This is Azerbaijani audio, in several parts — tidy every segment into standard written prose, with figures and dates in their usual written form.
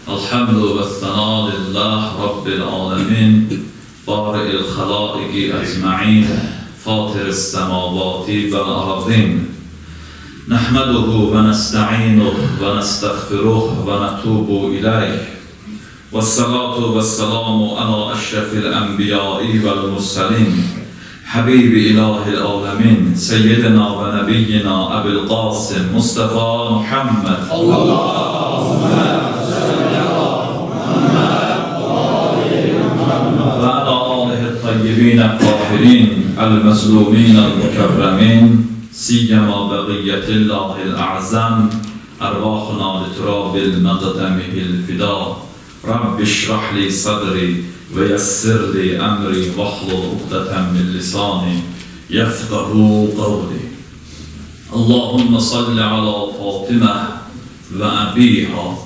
الحمد والثناء لله رب العالمين بارئ الخلائق أجمعين فاطر السماوات والأرضين نحمده ونستعينه ونستغفره ونتوب إليه والصلاة والسلام على أشرف الأنبياء والمرسلين حبيب إله العالمين سيدنا ونبينا أبي القاسم مصطفى محمد اللهم صل على محمد وعلى آله الطيبين الطاهرين المظلومين المكرمين سيما بقية الله الأعظم أرواحنا لتراب المقدم الفداء رب اشرح لي صدري ويسر لي أمري واحلل عقدة من لساني يفقهوا قولي اللهم صل على فاطمة وأبيها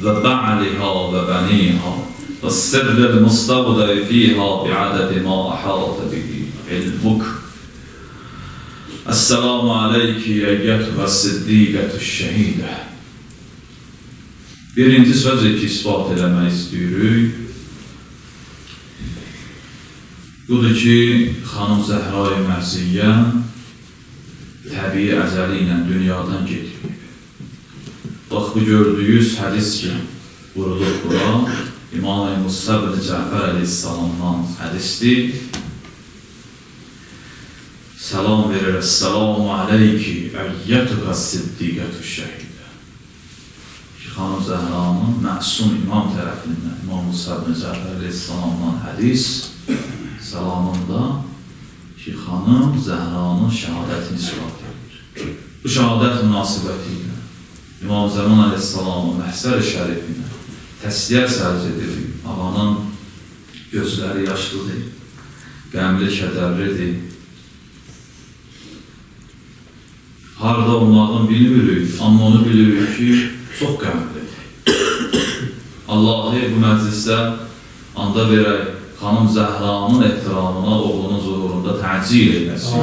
وبعلها وبنيها والسر المستودع فيها بعدد ما أحاط به علمك السلام عليك أيتها الصديقة الشهيدة. Birinci sözü ki ispat eləmək istəyirik. Budur ki, xanım Zəhra-i Mərziyyə təbii əcəli ilə dünyadan getməyib. Bax, bu gördüyünüz hədis ki, vurulur bura, İmam-ı Musa ibn Cəfər əleyhissalamdan hədisdir. Salam verir, Esselamu aleyki, əyyətühə siddiqətü şəhidə. Xanım Zəhranın məsum imam tərəfindən, İmam Musa ibn Cəfər əleyhissalamdan hədis salamında ki, xanım Zəhranın şəhadətini ispat edir. Bu şəhadət münasibəti ilə İmam Zəman əleyhissalamın məhsər-i şərifinə təsliyə sərc edir. Ağanın gözləri yaşlıdır, qəmli, kədərlidir. Harada olmağını bilmirik, amma onu bilirik ki, çox qəmlidir. Allah'ı bu məclisdə anda verək, xanım Zəhranın ehtiramına oğlunun zuhurunda təcil eyləsin.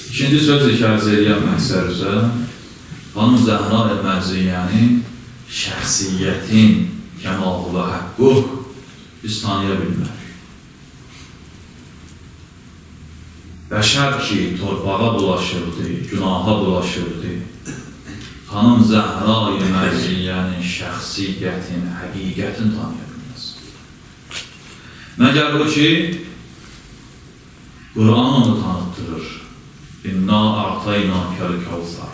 İkinci söz ikərz edən məqsər üzrə, xanım Zəhra-i Mərziyyənin şəxsiyyətin kəmalı və haqqı biz tanıya bilmərik. Bəşər ki, torpağa bulaşırdı, günaha bulaşırdı, xanım Zəhra-i Mərziyyənin şəxsiyyətini, həqiqətini tanıya bilməz. Məgər bu ki, Quran onu tanıtdırır. İnna a'tayna kəl-kəvsar.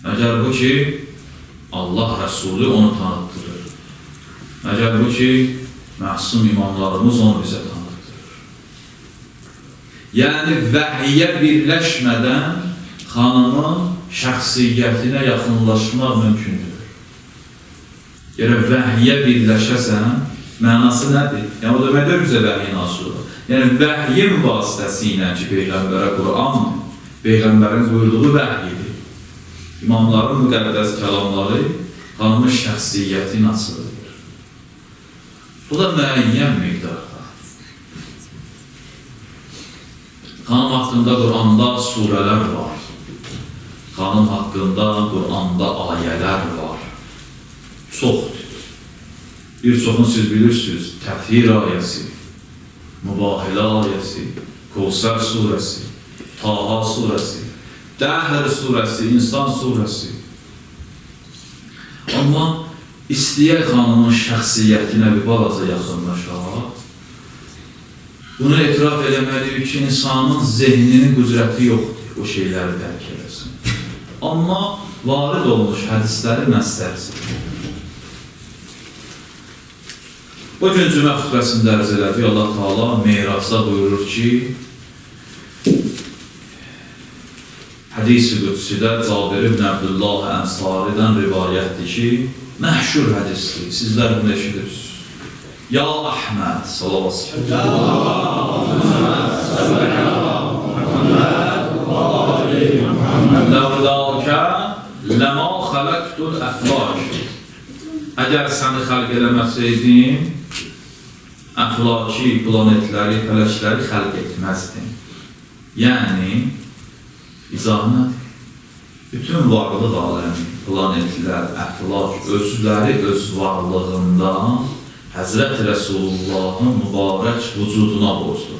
Məgər bu ki, Allah Rəsulü onu tanıtdırır. Məgər bu ki, məsum imamlarımız onu bizə tanıtdırır. Yəni, vəhiyyə birləşmədən xanımın şəxsiyyətinə yaxınlaşmaq mümkündür. Yəni, vəhiyyə birləşəsən, mənası nədir? Yəni, o deməkdir bizə vəhiy nasıl olur. Yəni, vəhiyyin vasitəsilə ki, Peyğəmbərə Qurandır, Peyğəmbərin buyurduğu vəhiyyidir. İmamların müqəddəs kəlamları xanımın şəxsiyyəti nasıl edir? Bu da müəyyən miqdarda. Xanım haqqında Quranda surələr var. Xanım haqqında Quranda ayələr var. Çoxdur. Bir çoxunu siz bilirsiniz. Təthir ayəsi, Mübahilə ayəsi, Kevsər surəsi, Taha surəsi, Dəhr surəsi, İnsan surəsi. Amma istəyək xanımın şəxsiyyətinə bir balaca yaxınlaşaq. Bunu etiraf eləməliyik ki, insanın zehninin qüdrəti yoxdur o şeyləri dərk eləsin. Amma varid olmuş hədisləri məsləhətdir. Bu gün cümə xütbəsində ərz elədi, Allah Teala Meyracda buyurur ki, hədis-i qüdsüdə Cabir ibn Abdullah Ənsaridən rivayətdir ki, məhşur hədisdir, sizlər bunu eşidirsiniz. Ya Ahmed, salavası. Ya Ahmed, Ləvdəkə ləmə xələqdül əflaq. Əgər səni xəlq eləməsəydin, əflaki planetləri, fələkləri xəlq etməzdin. Yəni, izah nədir? bütün varlıq aləmi, planetlər, əflak, özləri öz varlığında Həzrət Rəsulullahın mübarək vücuduna bozdurlar.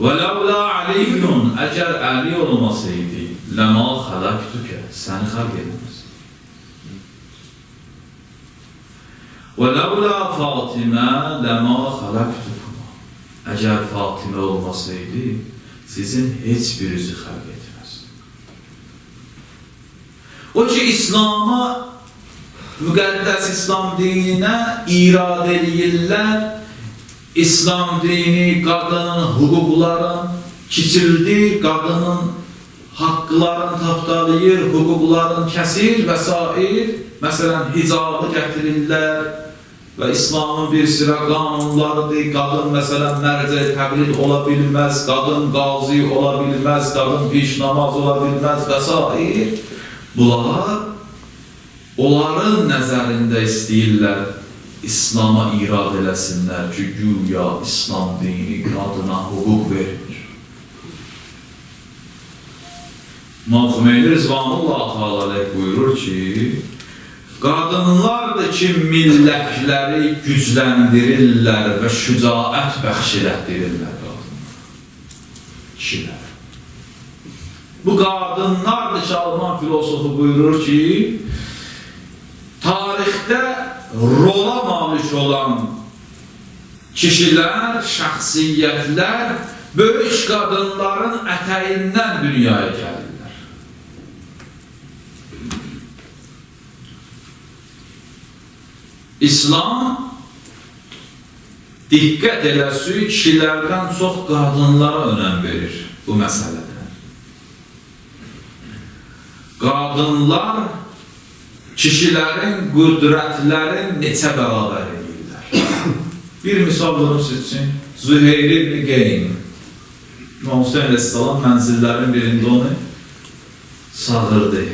Və ləvlə Aliyyun, əgər Əli olmasaydı, ləma xələqtükə, səni xəlq edilməz. Və ləvlə Fatimə, ləma xələqtükuma, əgər Fatimə olmasaydı, sizin heç birinizi xəlq etməz. O ki, İslam'a, müqəddəs İslam dininə irad edirlər, İslam dini qadının hüquqların kiçildir, qadının haqqlarını tapdalayır, hüquqların kəsir və s. Məsələn, hicabı gətirirlər və İslamın bir sıra qanunlarıdır. Qadın, məsələn, mərcə təqlid ola bilməz, qadın qazi ola bilməz, qadın pişnamaz ola bilməz və s. Bunlar, onların nəzərində istəyirlər İslam'a irad eləsinlər ki, güya İslam dini qadına hüquq verir. İmam Xümeyni Rizvanullah Teala buyurur ki, qadınlardır ki, millətləri gücləndirirlər və şücaət bəxş elətdirirlər qadınlar, kişilər. Bu qadınlardır ki, Alman filosofu buyurur ki, tarixdə rola malik olan kişilər, şəxsiyyətlər böyük qadınların ətəyindən dünyaya gəlirlər. İslam diqqət eləsi kişilərdən çox qadınlara önəm verir bu məsələdə. Qadınlar kişilərin qüdrətlərin neçə bərabər edirlər. Bir misal verim siz üçün, Züheyr ibn Qeym, İmam Hüseyin Aleyhisselam mənzillərin birində onu çağırdı.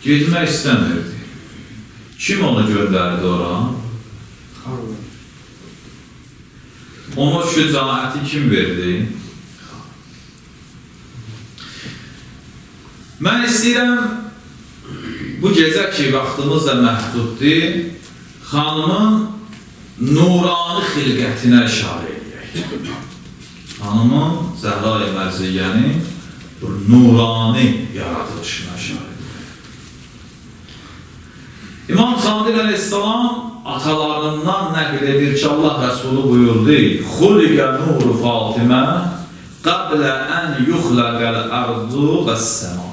Getmək istəmirdi. Kim onu göndərdi ora? Ona şücaəti kim verdi? Mən istəyirəm, bu gecə ki, vaxtımız da məhduddur, xanımın nurani xilqətinə işarə edək. Xanımın Zəhra-i Mərziyyənin nurani yaradılışına işarə edək. İmam Sadiq Aleyhisselam atalarından nəql edir ki, Allah Rəsulü buyurdu, Xuliqə nuru Fatimə qablə ən yuxləqəl ərzu və səma.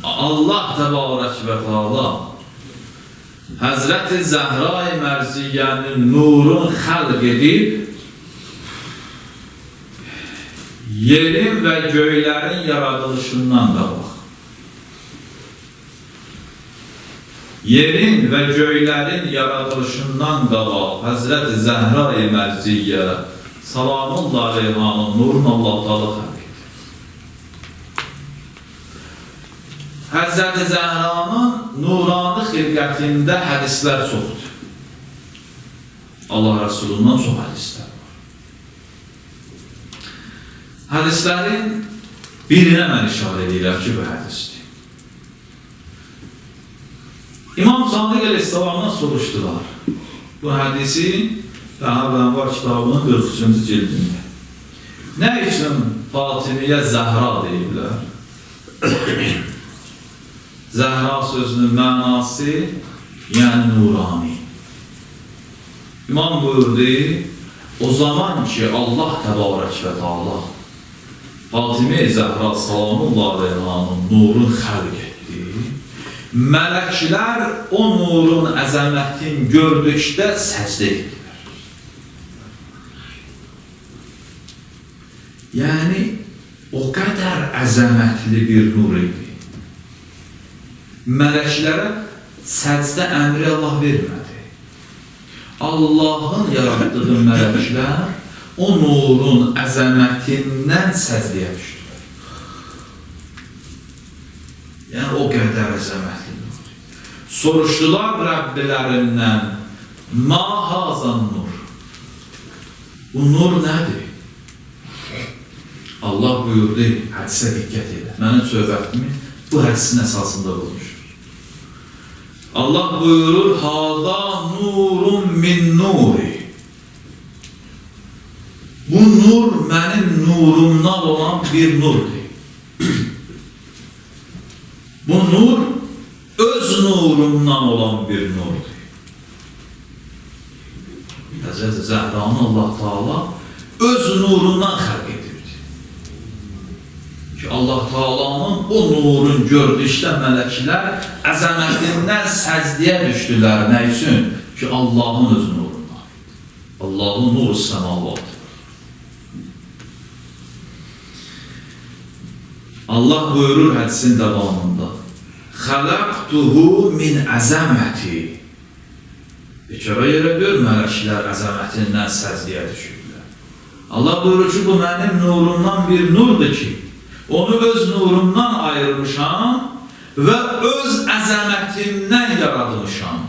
Allah təbarək və təala Həzrəti Zəhra-i Mərziyyənin nurun xəlq edib, yerin və göylərin yaradılışından qabaq. Yerin və göylərin yaradılışından qabaq Həzrəti Zəhra-i Mərziyyə salamullah aleyhanın nurun Allah Teala xəlq edir. Həzrəti Zəhranın nurani xilqətində hədislər çoxdur. Allah Rəsulundan çox hədislər var. Hədislərin birinə mən işarə edirəm ki, bu hədisdir. İmam Sadiq Aleyhisselam'dan soruşdular. Bu hədisi Fəhəbənvar kitabının 43-cü cildində. Nə üçün Fatimiyə Zəhra deyiblər? Zəhra sözünün mənası, yəni nurani. İmam buyurdu, o zaman ki Allah təbarək və təala Fatimiyə Zəhra salamullah aleyhanın nurun xəlq etdi, mələklər o nurun əzəmətin gördükdə səcdə etdilər. Yəni, o qədər əzəmətli bir nur idi. Mələklərə səcdə əmri Allah vermədi. Allahın yaratdığı mələklər o nurun əzəmətindən səcdəyə düşdülər. Yəni, o qədər əzəmətli nur. Soruşdular Rəbbilərindən, ma hazan nur? Bu nur nədir? Allah buyurdu, hədisə diqqət edin. Mənim söhbətimi bu hədisin əsasında bulmuşdur. Allah buyurur, "Hada nurun min nuri." Bu nur mənim nurumdan olan bir nurdur. Bu nur öz nurumdan olan bir nurdur. Həzrəti Zəhranı Allah Teala öz nurundan xəlq edirdi. Ki Allah Teala'nın o nurun gördükdə mələklər əzəmətindən səcdiyə düşdülər. Nə üçün? Ki Allahın öz nurundan. Allahın nuru səmavatdır. Allah buyurur hədisin davamında, "Xalaqtuhu min əzəməti." Bir kere yerə gör, mələklər əzəmətindən səcdiyə düşürlər. Allah buyurur ki, bu mənim nurumdan bir nurdur ki, onu öz nurumdan ayırmışam və öz əzəmətimdən yaradmışam.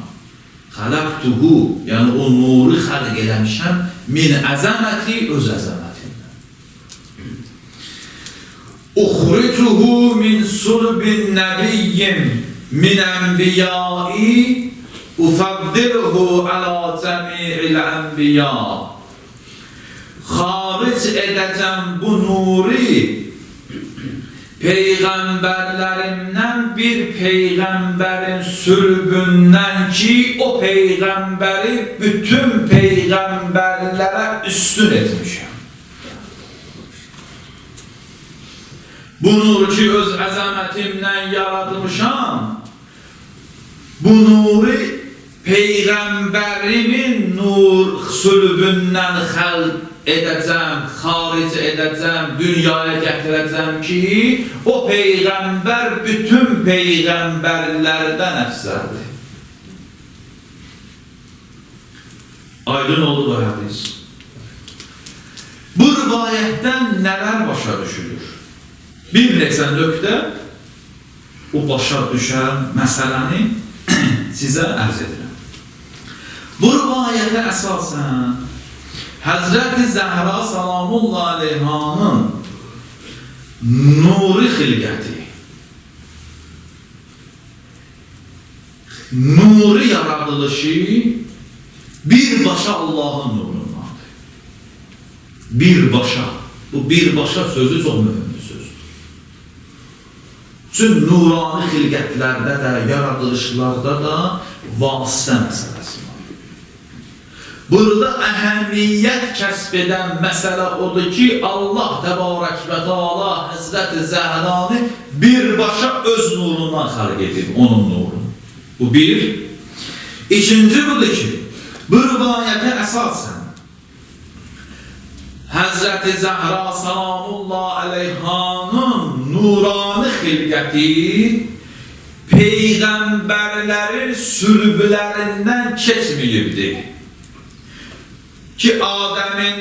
Xalaqtuhu, yəni o nuru xəlq eləmişəm, min əzəməti, öz əzəmətimdən. Uxricuhu min sulbin nəbiyyin min ənbiyai ufaddiruhu ala cəmi'il ənbiya. Xaric edəcəm bu nuri peyğəmbərlərimdən bir peyğəmbərin sülbündən ki, o peyğəmbəri bütün peyğəmbərlərə üstün etmişəm. Bu nuru ki, öz əzəmətimdən yaratmışam, bu nuru peyğəmbərimin nur sülbündən xəlq edəcəm, xaric edəcəm, dünyaya gətirəcəm ki, o peyğəmbər bütün peyğəmbərlərdən əfsərdir. Aydın oldu bu hədis. Bu rivayətdən nələr başa düşülür? Bir neçə nöqtə o başa düşən məsələni sizə ərz edirəm. Bu rivayətə əsasən Həzrəti Zəhra salamullah aleyhanın nuri xilqəti, nuri yaradılışı birbaşa Allahın nurundandır. Birbaşa. Bu birbaşa sözü çox mühüm bir sözdür. Çünki nurani xilqətlərdə də, yaradılışlarda da vasitə məsələsi var. Burada əhəmiyyət kəsb edən məsələ odur ki, Allah təbarək və teala Həzrəti Zəhranı birbaşa öz nurundan xəlq edib, onun nurunu. Bu bir. İkinci budur ki, bu rivayətə əsasən Həzrəti Zəhra salamullah aleyhanın nurani xilqəti peyğəmbərlərin sülbülərindən keçməyibdir. Ki Adəmin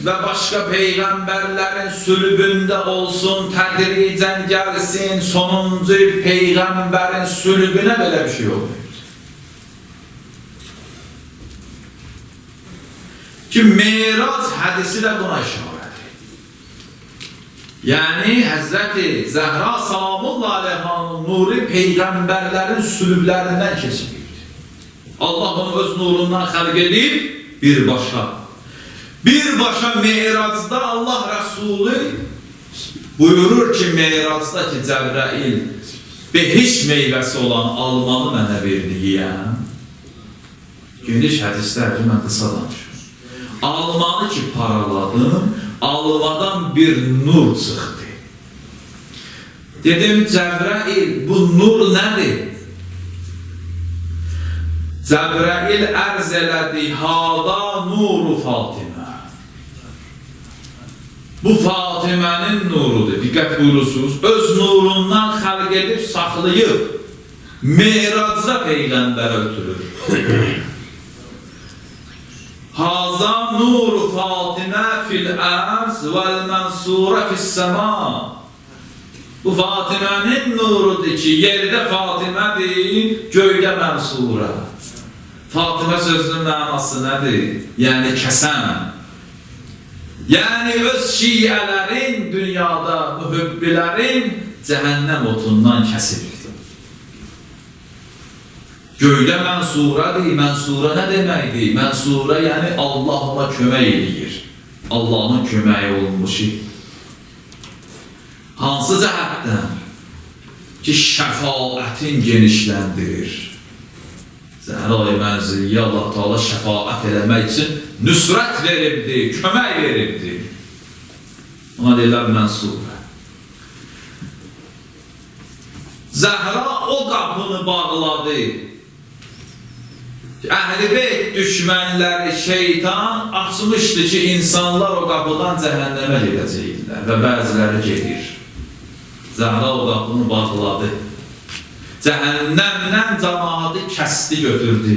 və başqa peyğəmbərlərin sülbündə olsun, tədricən gəlsin, sonuncu peyğəmbərin sülbünə belə bir şey olmayıb. Ki Meyrac hədisi də buna işarədir. Yəni Həzrəti Zəhra salamullah aleyhanın nuru peyğəmbərlərin sülblərindən keçməyibdir. Allah onu öz nurundan xəlq edib, birbaşa Meyracda Allah Resulü buyurur ki, Meyracda ki, Cəbrail behiş meyvəsi olan almanı mənə verdi yiyən. Geniş hədislərdir, mən qısa danışıyorum. Almanı ki paraladım, almadan bir nur çıxdı. Dedim, Cəbrail, bu nur nədir? Cəbrail ərz elədi, hada nuru Fatimə. Bu Fatimənin nurudur, diqqət buyurursunuz. Öz nurundan xəlq edib, saxlayıb, Meyracda peyğəmbərə ötürür. Haza nuru Fatimə fil ərz vəl mənsurə fissəma. Bu Fatimənin nurudur ki, yerdə Fatimədir, göydə mənsurə. Fatimə sözünün mənası nədir? Yəni kəsən. Yəni öz şiələrin, dünyada mühibbilərin cəhənnəm otundan kəsilir. Göydə mənsuradır, mənsura nə deməkdir? Mənsura yəni Allahla kömək edir. Allahın köməyi olmuşu. Hansı cəhətdən? Ki, şəfaətin genişləndirir. Zəhra-i Mənziliyyə Allah Teala şəfaət eləmək üçün nüsrət veribdir, kömək veribdir. Ona deyirlər mənsura. Zəhra o qapını bağladı. Əhl-i Beyt düşmənləri şeytan açmışdı ki, insanlar o qapıdan cəhənnəmə gedəcəklər və bəziləri gedir. Zəhra o qapını bağladı. Cəhənnəmdən cəmaatı kəsdi, götürdü.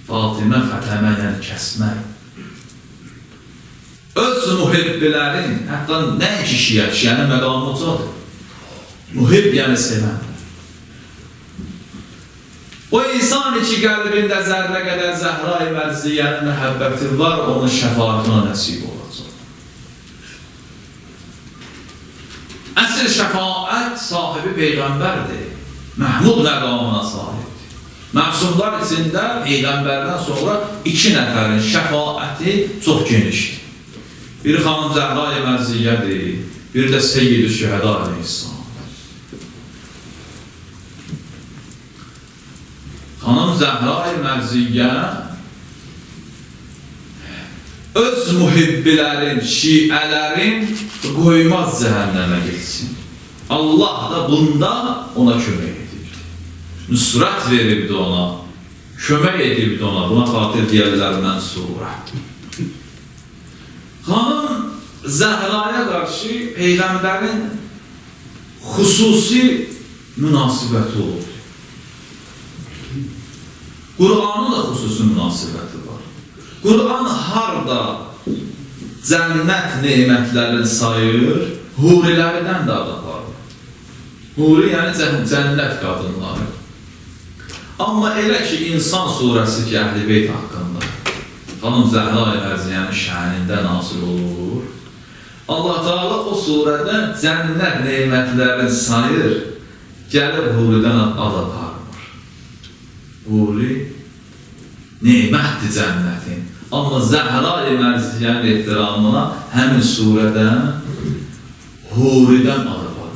Fatimə xətəmə, yəni kəsmək. Öz mühibbilərin, hətta nəinki şiənin məqamı ucadır. Mühibb yəni sevəndir. O insan ki, qəlbində zərrə qədər Zəhra-i Mərziyyənin məhəbbəti var, onun şəfaatına nəsib olacaq. Əsl şəfaət sahibi Peyğəmbərdir. Məhmud məqamına sahibdir. Məsumlar içində Peyğəmbərdən sonra 2 nəfərin şəfaəti çox genişdir. Bir xanım Zəhra-i Mərziyyədir, bir də Seyyid-i Şühəda Aleyhisselam. Xanım Zəhra-i Mərziyyə öz mühibbilərin, şiələrin qoymaz cəhənnəmə getsin. Allah da bunda ona kömək edirdi. Nüsrət veribdi ona, kömək edirdi ona. Buna xatir deyərlər mənsura. Xanım Zəhraya qarşı Peyğəmbərin xüsusi münasibəti oldu. Qur'anın da xüsusi münasibəti var. Qur'an harda cənnət nemətlərini sayır, hurilərdən də adapar. Huri yəni cənnət qadınları. Amma elə ki, İnsan surəsi ki, Əhl-i Beyt haqqında, xanım Zəhra-i Mərziyyənin şənində nazil olur. Allah Teala o surədə cənnət nemətlərini sayır, gəlib huridən adapar. Huri nemətdir cənnətin. Amma Zəhra-i Mərziyyənin ehtiramına həmin surədən huridən adı var.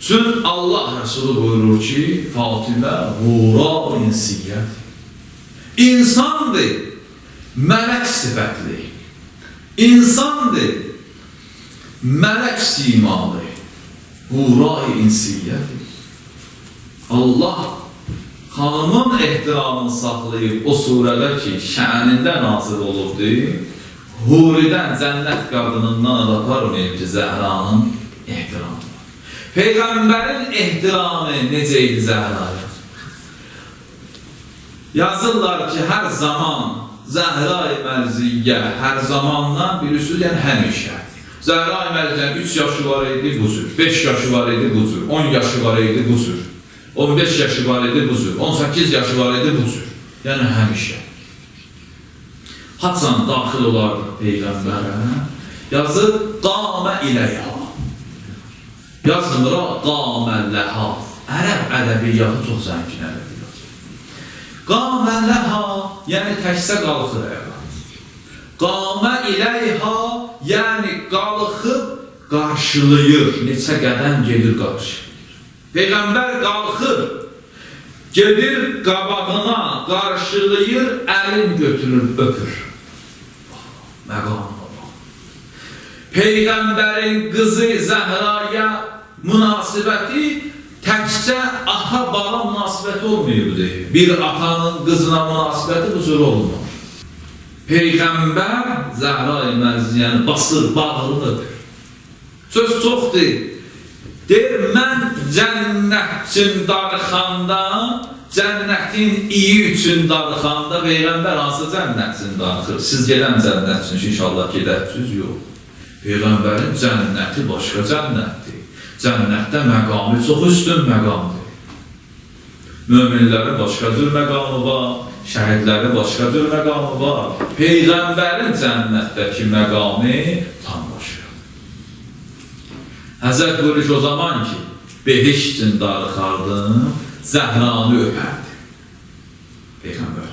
Çün Allah Rəsulü buyurur ki, Fatimə hura insiyyət. İnsandır, mələk sifətli. İnsandır, mələk simalı. Hura-i insiyyət. Allah xanımın ehtiramını saxlayıb o surədə ki, şənində nazil olubdu, huridən, cənnət qadınından adaparmayıb ki, Zəhranın ehtiramı. Peyğəmbərin ehtiramı necə idi Zəhraya? Yazırlar ki, hər zaman Zəhra-i Mərziyyə, hər zamandan birisi, yəni həmişə. Zəhra-i Mərziyyə 3 yaşı var idi, bu cür. 5 yaşı var idi, bu cür. 10 yaşı var idi, bu cür. 15 yaşı var idi, bu cür. 18 yaşı var idi, bu cür. Yəni həmişə. Haçan daxil olardı Peyğəmbərə, yazır, qamə iləyha. Yazmır, qamə ləhə. Ərəb ədəbiyyatı çox zəngin ədəbiyyatı. Qamə ləhə, yəni təksə qalxır əvvəl. Qamə iləyha, yəni qalxıb qarşılayır, neçə qədəm gedir qarşılayır. Peyğəmbər qalxır, gedir qabağına, qarşılayır, əlin götürür, öpür. Məqamına bax. Peyğəmbərin qızı Zəhraya münasibəti təkcə ata-bala münasibəti olmayıbdır. Bir atanın qızına münasibəti bu cür olmur. Peyğəmbər Zəhra-i Mərziyyəni basır, bağırını öpür. Söz çoxdur. Deyir, mən cənnət üçün darıxanda, cənnətin iyi üçün darıxanda, Peyğəmbər hansı cənnət üçün darıxır? Siz gedən cənnət üçün inşallah gedərsiniz, yox. Peyğəmbərin cənnəti başqa cənnətdir. Cənnətdə məqamı çox üstün məqamdır. Möminlərin başqa cür məqamı var, şəhidlərin başqa cür məqamı var. Peyğəmbərin cənnətdəki məqamı tam başqa. Həzrət buyurur ki, o zaman ki, behiş üçün darıxardım, Zəhranı öpərdi. Peyğəmbər.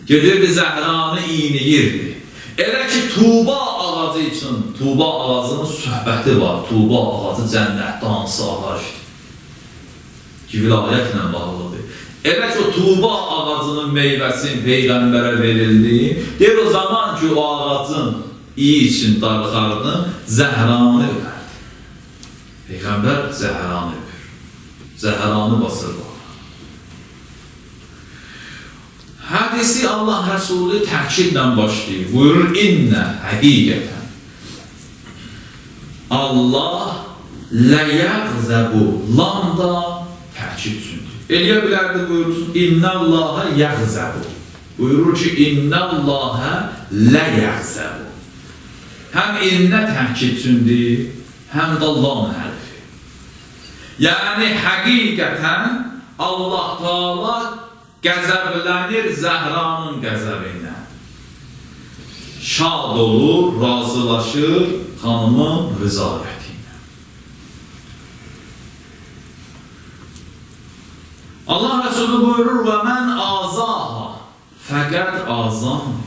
Gedirdi Zəhranı iyniyirdi. Elə ki, Tuğba ağacı üçün, Tuğba ağacının söhbəti var. Tuğba ağacı cənnətdə hansı ağacdır? Ki, vilayətlə bağlıdır. Elə ki, o Tuğba ağacının meyvəsinin Peyğəmbərə verildi. Deyir, o zaman ki, o ağacın iyi üçün darıxardım, Zəhranı öpərdi. Peyğəmbər Zəhranı öpür. Zəhranı basır var. Hadisi Allah Resulü təkidlə başlayır. Buyurur, innə həqiqətən Allah ləyəğzəbu, lam da təkid üçündür. Eləyə bilərdi buyurursun, innə Allaha yəğzəbu. Buyurur ki, innə Allaha ləyəğzəbu. Həm innə təkid üçündür, həm də lam hərfi. Yəni, həqiqətən Allah Teala qəzəblənir Zəhranın qəzəbinə. Şad olur, razılaşır xanımın rızayəti ilə. Allah Resulü buyurur, və mən azaha, fəqət azam.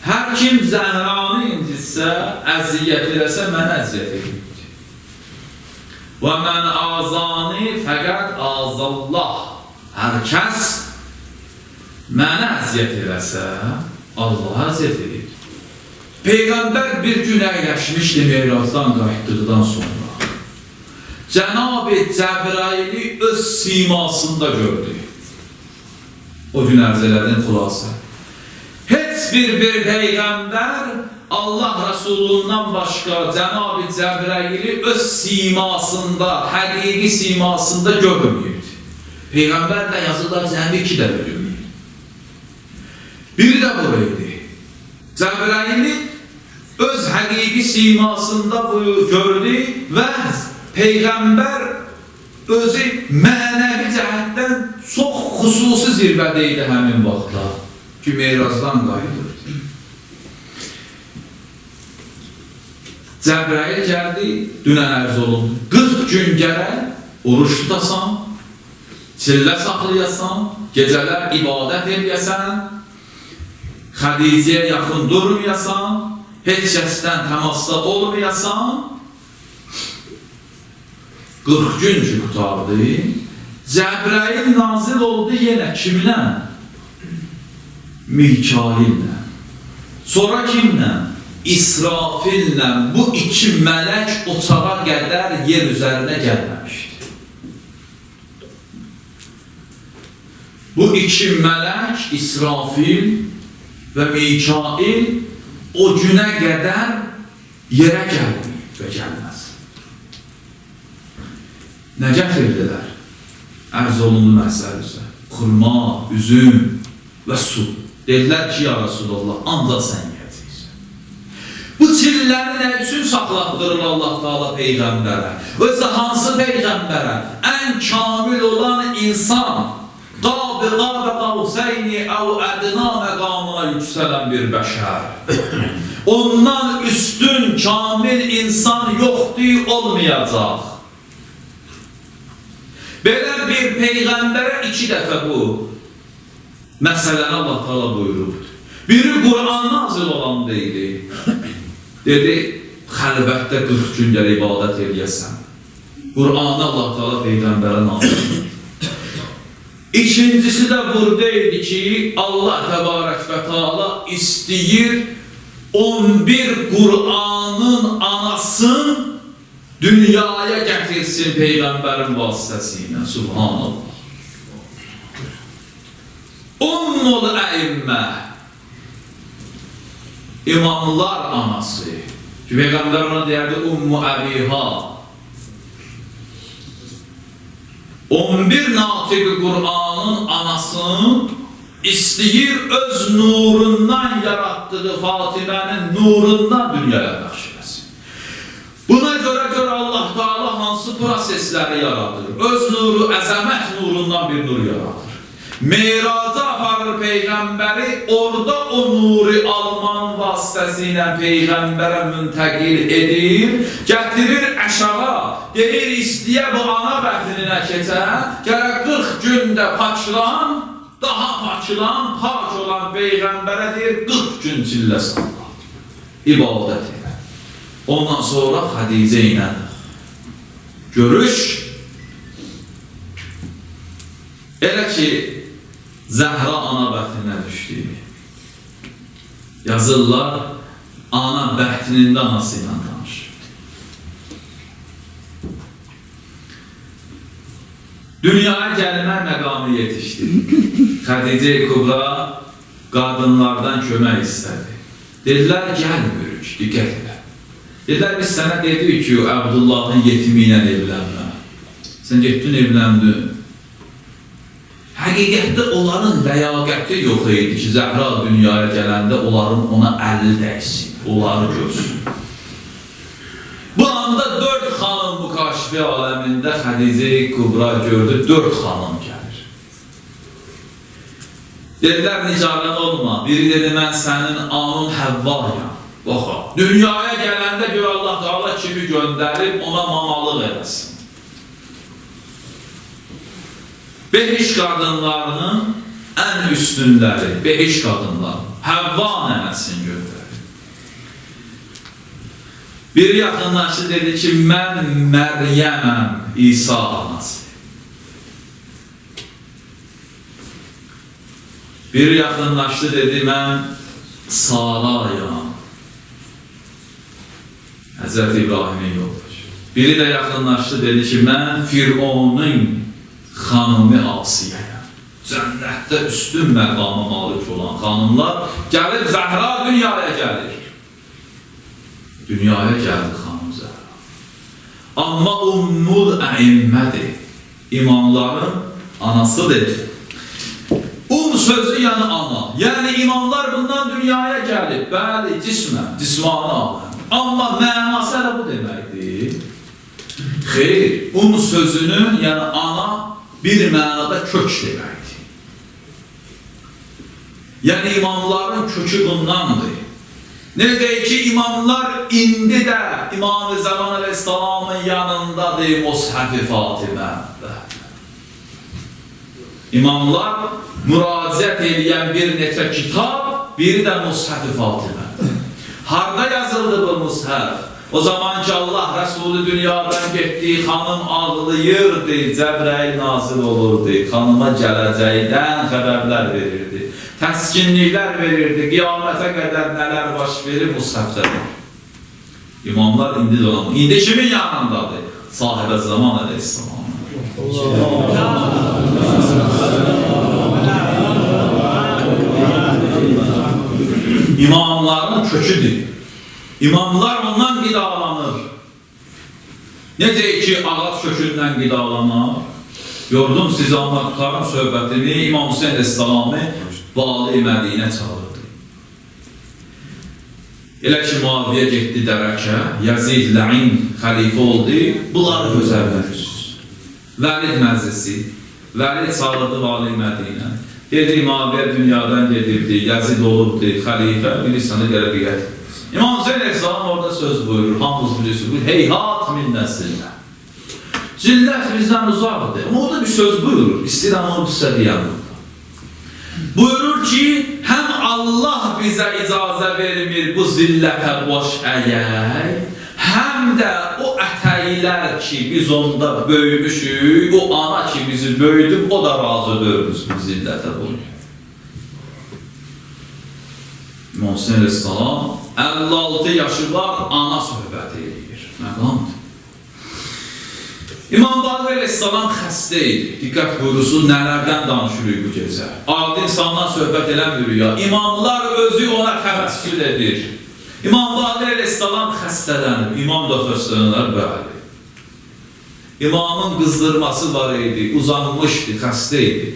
Hər kim Zəhranı incitsə, əziyyət eləsə, mən əziyyət edir. Və mən azani, fəqət azallah. Hər kəs mənə əziyyət eləsə, Allah əziyyət edir. Peyğəmbər bir gün əyləşmişdi Meyracdan qayıtdıqdan sonra. Cənab-ı Cəbraili öz simasında gördü. O gün ərzələrin xulası. Heç bir Peyğəmbər Allah Resulundan başqa Cənab-ı Cəbraili öz simasında, həqiqi simasında görmüyor. Peyğəmbər də yazılar cəmi 2 dəfə görmüyor. Biri də buraydı. Cəbraili öz həqiqi simasında gördü və Peyğəmbər özü mənəvi cəhətdən çox xüsusi zirvədə idi həmin vaxtda ki, Meyracdan qayıdırdı. Cəbrail gəldi, dünən ərz olundu. 40 gün gərək oruç tutasan, çillə saxlayasan, gecələr ibadət edəsən, Xədicəyə yaxın durmayasan, heç kəsdən təmasda olmayasan, 40 gün ki qutardı, Cəbrail nazil oldu yenə kimlə? Mikaillə. Sonra kimlə? İsrafillə. Bu 2 mələk o çağa qədər yer üzərinə gəlməmişdi. Bu 2 mələk, İsrafil və Mikail o günə qədər yerə gəlməyib və gəlməz. Nə gətirdilər? Ərz olundu məsələ üzrə. Xurma, üzüm və su. Dedilər ki, ya Resulallah, ancaq sən yiyəcəksən. Bu çilləri nə üçün saxlatdırır Allah Teala Peyğəmbərə? Özü hansı Peyğəmbərə? Ən kamil olan insan, qab-ı qavseyni əv ədna məqamına yüksələn bir bəşər. Ondan üstün, kamil insan yoxdur, olmayacaq. Belə bir Peyğəmbərə 2 dəfə bu məsələni Allah Teala buyurubdur. Biri Qur'an nazil olan deyildi. Dedi, xəlvətdə 40 gün gəl ibadət edəsən. Qur'anı Allah Teala Peyğəmbərə nazil edir. İkincisi də buradaydı ki, Allah Təbarək və Teala istəyir 11 Qur'anın anasını dünyaya gətirsin Peyğəmbərin vasitəsilə. Subhanallah. Ummul əimmə, imamlar anası. Ki, Peyğəmbər ona deyərdi, Ummu Əbiha. 11 natiq-i Qur'anın anasını istəyir öz nurundan yaratdığı Fatimənin nurundan dünyaya bəxş eləsin. Buna görə Allah Teala hansı prosesləri yaradır? Öz nuru, əzəmət nurundan bir nur yaradır. Meyraca aparır Peyğəmbəri, orada o nuri alman vasitəsilə Peyğəmbərə müntəqil edir, gətirir aşağı, deyir istəyə bu ana bətninə keçə, gərək 40 gündə paçlan, daha paçlan, pak olan Peyğəmbərə deyir 40 gün çillə salla, ibadət elə. Ondan sonra Xədicə ilə görüş, elə ki, Zəhra ana bəxtinə düşdü. Yazırlar, ana bəxtinin də anası ilə tanışır. Dünyaya gəlmə məqamı yetişdi. Xədicə Kubra qadınlardan kömək istədi. Dedilər, gəlmirik, diqqət elə. Dedilər, biz sənə dedik ki, Əbdullahın yetimi ilə evlənmə. Sən getdin, evləndin. Həqiqətdə onların ləyaqəti yox idi ki, Zəhra dünyaya gələndə onların ona əlli dəysin, onları görsün. Bu anda 4 xanım bu kaşfi aləmində Xədicə Kubra gördü, 4 xanım gəlir. Dedilər, nicarən olma, biri dedi, mən sənin anın Həvvayam. Baxa, dünyaya gələndə gör Allah Teala kimi göndərib ona mamalıq eləsin. Behiş qadınlarının ən üstünləri, behiş qadınları, Həvva nənəsini göndərir. Bir yaxınlaşdı dedi ki, mən Məryəməm, İsa anası. Bir yaxınlaşdı dedi, mən Sarayam, Həzrət İbrahimin yoldaşı. Biri də yaxınlaşdı dedi ki, mən Fironun xanımı Asiyəyəm. Cənnətdə üstün məqama malik olan xanımlar gəlib Zəhra dünyaya gəlir. Dünyaya gəldi xanım Zəhra. Amma Ummul Əimmədir. İmamların anasıdır. Sözü yəni ana. Yəni imamlar bundan dünyaya gəlib. Bəli, cismən, cismani aləm. Amma mənası elə bu deməkdir. Xeyr, sözünün yəni ana bir mənada kök deməkdir. Yəni imamların kökü bundandır. Necə ki, imamlar indi də İmam-ı Zaman Aleyhisselamın yanındadır Mushaf-ı Fatimədə. İmamlar müraciət edən bir neçə kitab, biri də Mushaf-ı Fatimədə. Harada yazıldı bu Mushaf? O zaman ki Allah Resulü dünyadan getdi, xanım ağlayırdı, Cəbrəil nazil olurdu, xanıma gələcəkdən xəbərlər verirdi, təskinliklər verirdi, qiyamətə qədər nələr baş verir Mushaf'dadır. İmamlar indi dolanır. İndi kimin yanındadır? Sahibə Zaman Aleyhisselam. İmamların köküdür. İmamlar ondan qidalanır. Necə ki, ağac kökündən qidalanır. Gördüm siz anlattıqlarım söhbətini İmam Hüseyin Aleyhisselamı Vali Mədinə çağırdı. Elə ki, Muaviyə getdi dərəkə, Yazid Lə'in xəlifə oldu, bunları gözəllədir. Vəlid məclisi, Vəlid çağırdı Vali Mədinə. Dedi, Muaviyə dünyadan gedirdi, Yazid olubdu, xəlifə, bilirsən də qələbiyyət. İmam Hüseyin Aleyhisselam orada söz buyurur, hamımız bilirsiniz, heyhat min nəsillə. Zillət bizdən uzaqdır, ama orada bir söz buyurur, istəyirəm onu sizə deyəm. Buyurur ki, həm Allah bizə icazə vermir bu zillətə boş əyək, həm də o ətəylər ki, biz onda böyümüşük, o ana ki, bizi böyüdüb, o da razı dörmüz bu zillətə boş. İmam Hüseyin Aleyhisselam 56 yaşı var, ana söhbət edir. Məqamdır. İmam Baqir Aleyhisselam xəstə idi. Diqqət buyurusu, nələrdən danışırıq bu gecə. Adi insandan söhbət eləmirik ya. İmamlar özü ona təvəssül edir. İmam Baqir Aleyhisselam xəstələnir. İmam da xəstələnir, bəli. İmamın qızdırması var idi, uzanmışdı, xəstə idi.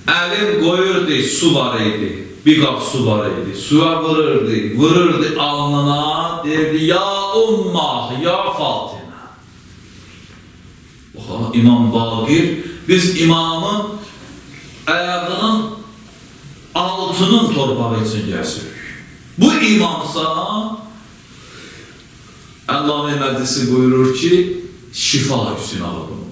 Əlim qoyurdu, su var idi. Bir qap su var idi, suya vururdu alnına, derdi, ya Ummah, ya Fatimə. Baxa, İmam Baqir, biz imamın ayağının altının torpağı üçün gəzirik. Bu imamsa Əllame Məclisi buyurur ki, şifa üçün alıb.